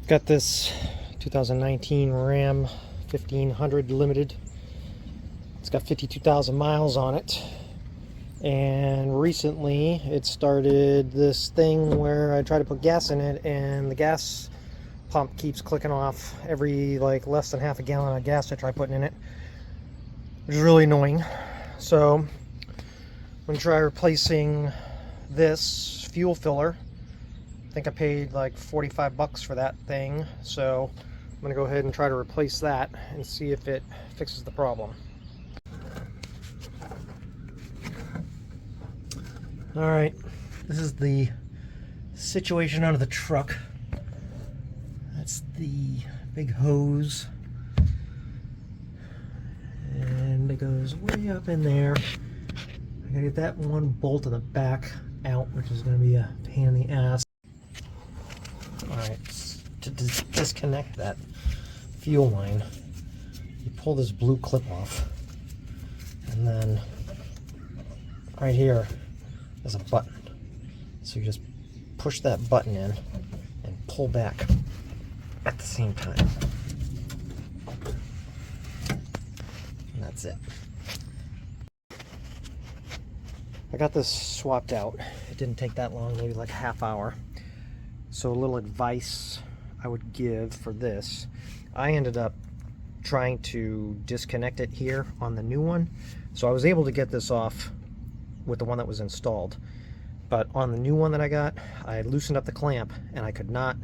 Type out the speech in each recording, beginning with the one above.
Got this 2019 Ram 1500 Limited. It's got 52,000 miles on it. And recently it started this thing where I try to put gas in it and the gas pump keeps clicking off every less than half a gallon of gas I try putting in it, which is really annoying. So I'm going to try replacing this fuel filler. I think I paid like 45 bucks for that thing, so I'm going to go ahead and try to replace that and see if it fixes the problem. Alright, this is the situation under the truck. That's the big hose, and it goes way up in there. I gotta get that one bolt in the back out, which is going to be a pain in the ass. Alright, to disconnect that fuel line, you pull this blue clip off, and then right here is a button. So you just push that button in and pull back at the same time. And that's it. I got this swapped out. It didn't take that long, maybe like a half hour. So a little advice I would give for this, I ended up trying to disconnect it here on the new one. So I was able to get this off with the one that was installed. But on the new one that I got, I loosened up the clamp and I could not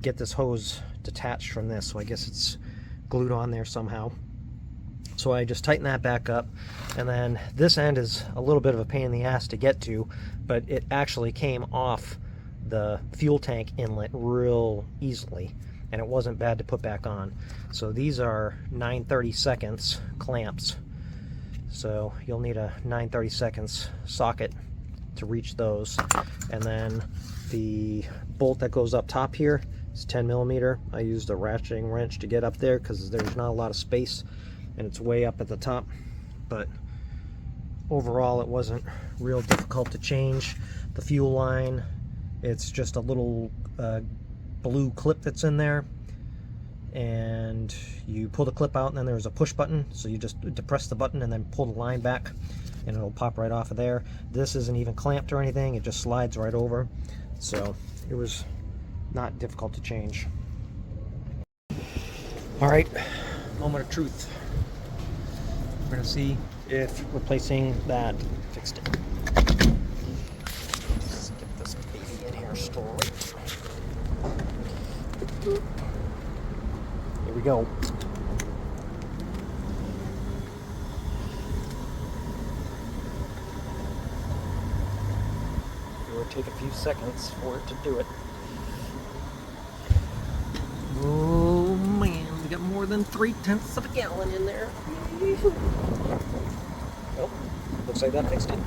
get this hose detached from this. So I guess it's glued on there somehow. So I just tightened that back up, and then this end is a little bit of a pain in the ass to get to, but it actually came off the fuel tank inlet real easily, and it wasn't bad to put back on. So these are 9/32 clamps, so you'll need a 9/32 socket to reach those. And then the bolt that goes up top here is 10mm. I used a ratcheting wrench to get up there because there's not a lot of space and it's way up at the top, but overall it wasn't real difficult to change. The fuel line, it's just a little blue clip that's in there, and you pull the clip out and then there's a push button, so you just depress the button and then pull the line back and it'll pop right off of there. This isn't even clamped or anything, it just slides right over, so it was not difficult to change. Alright, moment of truth. We're going to see if replacing that fixed it. Let's get this baby in here straight. Here we go. It will take a few seconds for it to do it. Oh man, we got more than 3/10 of a gallon in there. Oh, looks like that fixed it.